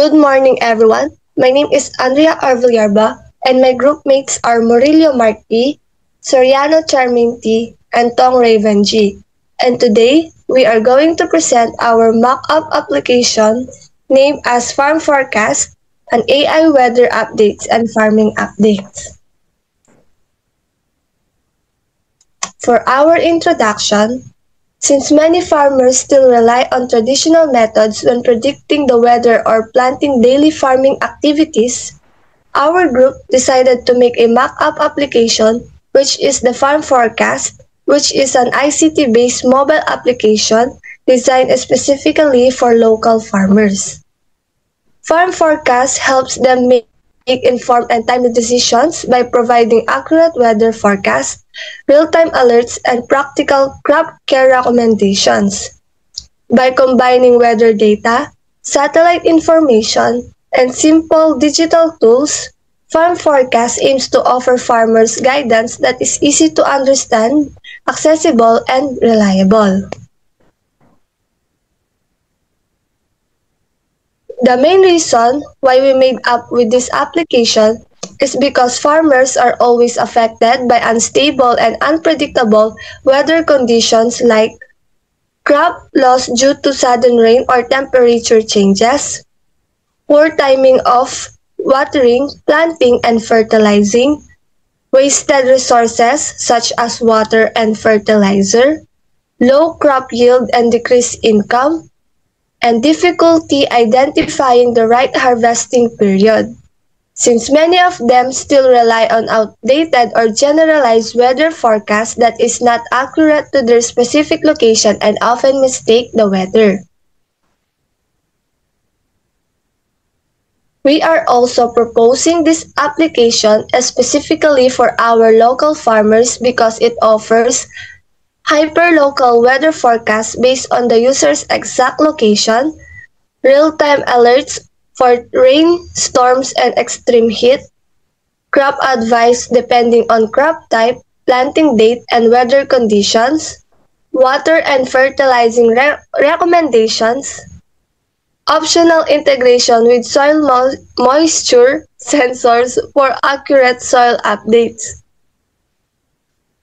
Good morning, everyone. My name is Andrea Arvillarba, and my group mates are Murillo Marti, Soriano Charminti, and Tong Raven G. And today, we are going to present our mock-up application named as Farm Forecast, an AI weather updates and farming updates. For our introduction, since many farmers still rely on traditional methods when predicting the weather or planning daily farming activities, our group decided to make a mock-up application, which is the Farm Forecast, which is an ICT-based mobile application designed specifically for local farmers. Farm Forecast helps them make informed and timely decisions by providing accurate weather forecasts, real-time alerts, and practical crop care recommendations. By combining weather data, satellite information, and simple digital tools, Farm Forecast aims to offer farmers guidance that is easy to understand, accessible, and reliable. The main reason why we made up with this application is because farmers are always affected by unstable and unpredictable weather conditions like crop loss due to sudden rain or temperature changes, poor timing of watering, planting, and fertilizing, wasted resources such as water and fertilizer, low crop yield and decreased income, and difficulty identifying the right harvesting period, since many of them still rely on outdated or generalized weather forecasts that is not accurate to their specific location and often mistake the weather. We are also proposing this application specifically for our local farmers because it offers hyperlocal weather forecasts based on the user's exact location, real-time alerts for rain, storms, and extreme heat, crop advice depending on crop type, planting date, and weather conditions, water and fertilizing recommendations, optional integration with soil moisture sensors for accurate soil updates.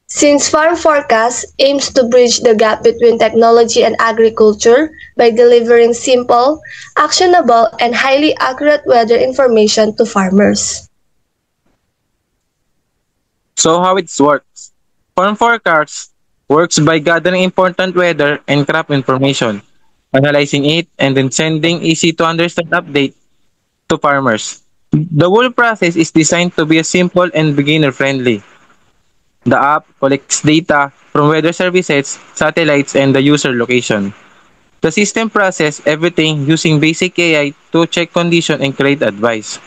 Since Farm Forecast aims to bridge the gap between technology and agriculture by delivering simple, actionable, and highly accurate weather information to farmers. So how it works? Farm Forecast works by gathering important weather and crop information, analyzing it, and then sending easy-to-understand update to farmers. The whole process is designed to be simple and beginner-friendly. The app collects data from weather services, satellites, and the user location. The system processes everything using basic AI to check condition and create advice.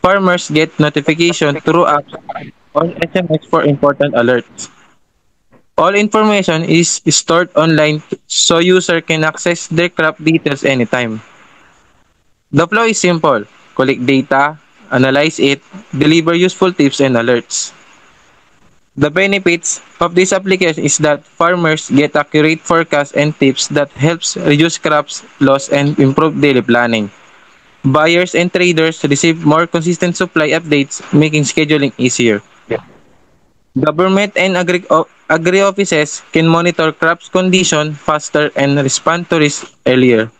Farmers get notification through apps or SMS for important alerts. All information is stored online so user can access their crop details anytime. The flow is simple. Collect data, analyze it, deliver useful tips and alerts. The benefits of this application is that farmers get accurate forecasts and tips that helps reduce crops loss and improve daily planning. Buyers and traders receive more consistent supply updates, making scheduling easier. Government and agri-offices can monitor crops condition faster and respond to risks earlier.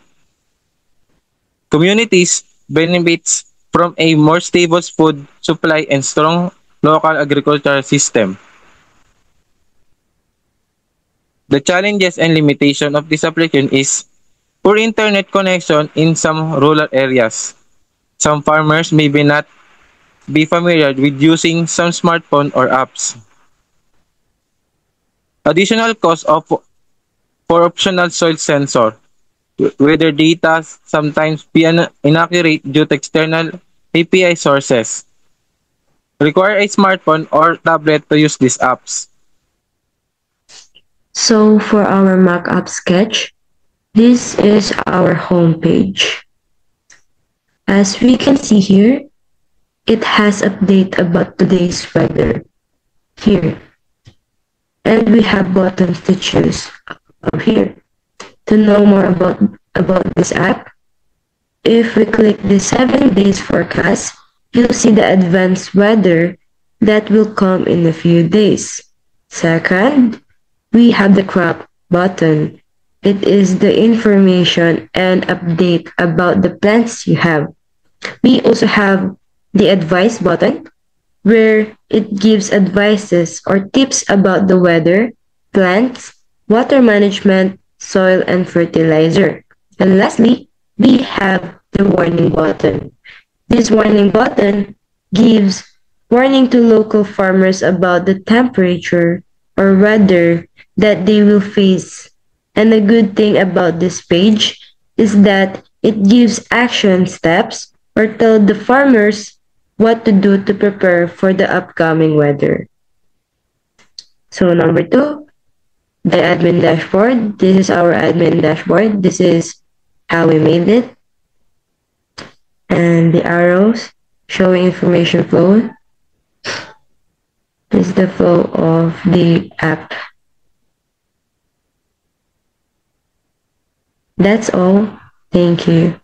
Communities benefits from a more stable food supply and strong local agricultural system. The challenges and limitation of this application is poor internet connection in some rural areas. Some farmers may not be familiar with using some smartphone or apps. Additional cost for optional soil sensor. Weather data sometimes be inaccurate due to external API sources. Require a smartphone or tablet to use these apps. So for our mock-up sketch, this is our home page. As we can see here, it has update about today's weather here. And we have buttons to choose here. To know more about this app, If we click the 7 days forecast, you'll see the advanced weather that will come in a few days. Second, we have the crop button. It is the information and update about the plants you have. We also have the advice button, where it gives advices or tips about the weather, plants, water management, soil, and fertilizer. And lastly, we have the warning button. This warning button gives warning to local farmers about the temperature or weather that they will face. And the good thing about this page is that it gives action steps or tell the farmers what to do to prepare for the upcoming weather. So number 2, the admin dashboard. This is our admin dashboard. This is how we made it. And the arrows showing information flow. This is the flow of the app. That's all. Thank you.